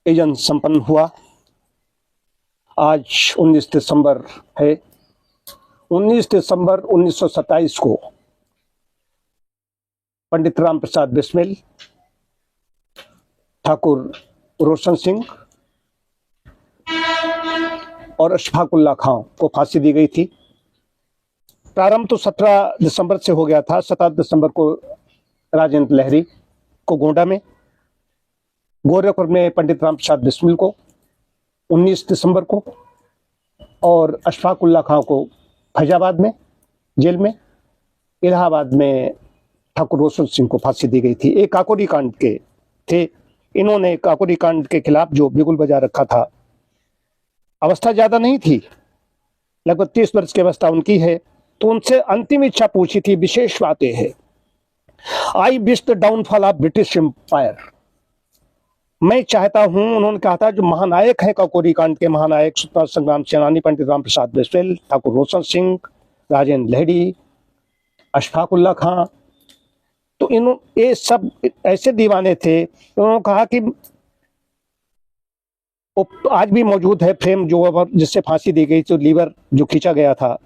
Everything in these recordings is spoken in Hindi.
आयोजन संपन्न हुआ। आज 19 दिसंबर है। 19 दिसंबर 1927 को पंडित राम प्रसाद बिस्मिल, ठाकुर रोशन सिंह और अशफाक उल्लाह खां को फांसी दी गई थी। प्रारंभ तो 17 दिसंबर से हो गया था। 17 दिसंबर को राजेंद्र लहरी को गोंडा में, गोरखपुर में पंडित राम प्रसाद बिस्मिल को 19 दिसंबर को, और अशफाक उल्लाह खां को फैजाबाद में जेल में, इलाहाबाद में ठाकुर रोशन सिंह को फांसी दी गई थी। एक काकोरी कांड के थे। इन्होंने काकोरी कांड के खिलाफ जो बिगुल बजा रखा था, अवस्था ज्यादा नहीं थी, लगभग 30 वर्ष की अवस्था उनकी है, तो उनसे अंतिम इच्छा पूछी थी। विशेष बात यह है, I wish the downfall of British empire. मैं चाहता हूं, उन्होंने कहा था, जो महानायक है काकोरी कांड के महानायक, स्वतंत्रता संग्राम सेनानी पंडित राम प्रसाद बिस्मिल, ठाकुर रोशन सिंह, राजेंद्र लहरी, अशफाक उल्लाह खां, तो ये सब ऐसे दीवाने थे। उन्होंने कहा कि आज भी मौजूद है फ्रेम जो जिससे फांसी दी गई, तो लीवर जो खींचा गया था।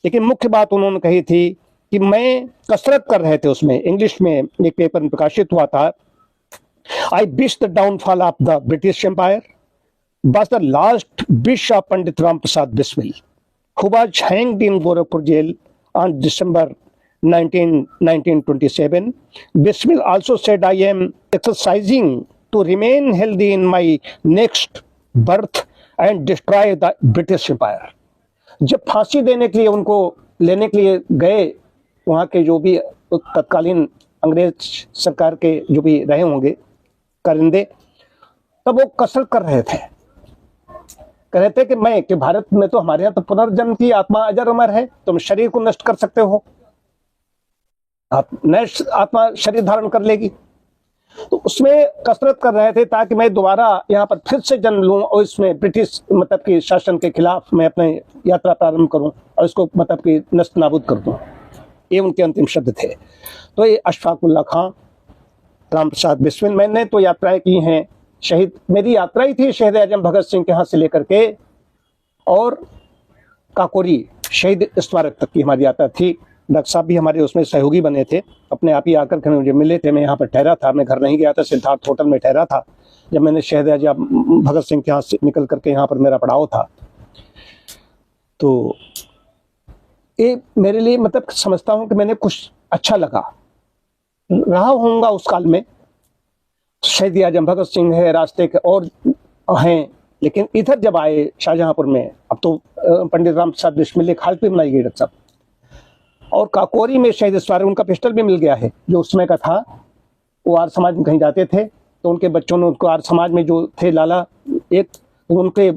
लेकिन मुख्य बात उन्होंने कही थी कि मैं कसरत कर रहे थे, उसमें इंग्लिश में एक पेपर में प्रकाशित हुआ था, I wish the downfall of the British empire was the last wish of Pandit Ram Prasad Bismil, who was hanged in Gorakhpur jail on December 1927. Bismil also said, I am exercising to remain healthy in my next birth and destroy the British Empire. जब फांसी देने के लिए उनको लेने के लिए गए, वहाँ के जो भी तत्कालीन अंग्रेज सरकार के जो भी रहे होंगे कारिंदे, तब वो कसरत कर रहे थे, कह रहे थे कि भारत में तो हमारे यहाँ तो पुनर्जन्म की आत्मा अजर अमर है, तुम शरीर को नष्ट कर सकते हो, आप नए आत्मा शरीर धारण कर लेगी। तो उसमें कसरत कर रहे थे ताकि मैं दोबारा यहाँ पर फिर से जन्म लूं और इसमें ब्रिटिश मतलब कि शासन के खिलाफ मैं अपनी यात्रा प्रारंभ करूं और इसको मतलब कि नष्ट नाबूद कर दूं। ये उनके अंतिम शब्द थे। तो ये अशफाक उल्लाह खां, राम प्रसाद बिस्मिल, मैंने तो यात्राएं की हैं। शहीद मेरी यात्रा ही थी शहीद आजम भगत सिंह के यहाँ से लेकर के और काकोरी शहीद स्मारक तक की हमारी यात्रा थी। डॉक्टर साहब भी हमारे उसमें सहयोगी बने थे, अपने आप ही आकर के मुझे मिले थे। मैं यहाँ पर ठहरा था, मैं घर नहीं गया था, सिद्धार्थ होटल में ठहरा था जब मैंने शहीद आजम भगत सिंह के यहाँ से निकल करके यहाँ पर मेरा पड़ाव था। तो ये मेरे लिए मतलब समझता हूँ कि मैंने कुछ अच्छा लगा रहा होऊंगा उस काल में। शहीद आजम भगत सिंह है, रास्ते के और हैं, लेकिन इधर जब आए शाहजहांपुर में, अब तो पंडित राम प्रसाद बिस्मिल एक हाल पे बनाई गई डॉक्टर साहब, और काकोरी में शहीद स्मारक, उनका पिस्टल भी मिल गया है जो उस समय का था। वो आर्य समाज में कहीं जाते थे तो उनके बच्चों ने उनको आर्य समाज में जो थे लाला एक, उनके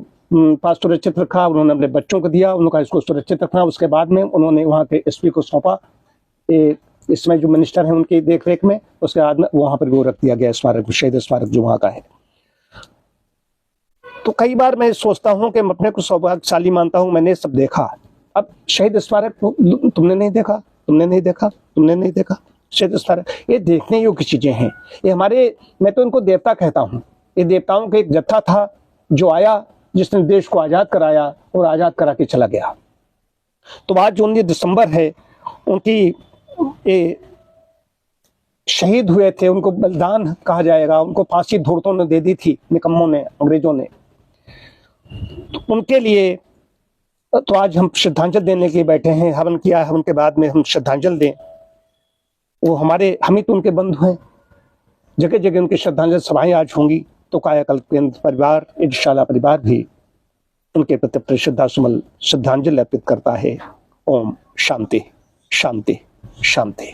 पास सुरक्षित रखा, उन्होंने अपने बच्चों को दिया, उन्होंने कहा इसको सुरक्षित रखना। उसके बाद में उन्होंने वहाँ के एसपी को सौंपा, इसमें जो मिनिस्टर हैं उनकी देखरेख में। उसके बाद में वहाँ पर वो रख दिया गया स्मारक, शहीद स्मारक जो वहाँ का है। तो कई बार मैं सोचता हूँ कि मैं अपने को सौभाग्यशाली मानता हूँ, मैंने सब देखा। अब शहीद स्मारक तुमने नहीं देखा, तुमने नहीं देखा, तुमने नहीं देखा, शहीद स्मारक ये देखने योग्य चीजें हैं। ये हमारे, मैं तो इनको देवता कहता हूँ, ये देवताओं का एक जत्था था जो आया, जिसने देश को आजाद कराया और आजाद करा के चला गया। तो आज 19 दिसंबर है, उनकी ये शहीद हुए थे, उनको बलिदान कहा जाएगा। उनको फांसी धूर्तों ने दे दी थी, निकम्मों ने, अंग्रेजों ने। तो उनके लिए तो आज हम श्रद्धांजलि देने के लिए बैठे हैं। हवन किया है, हवन के बाद में हम श्रद्धांजलि दें। वो हमारे, हम ही तो उनके बंधु हैं। जगह जगह उनकी श्रद्धांजलि सभाएं आज होंगी। तो कायाकल्प केंद्र परिवार, इंशाल्लाह परिवार भी उनके प्रति श्रद्धांजलि अर्पित करता है। ओम शांति शांति शांति।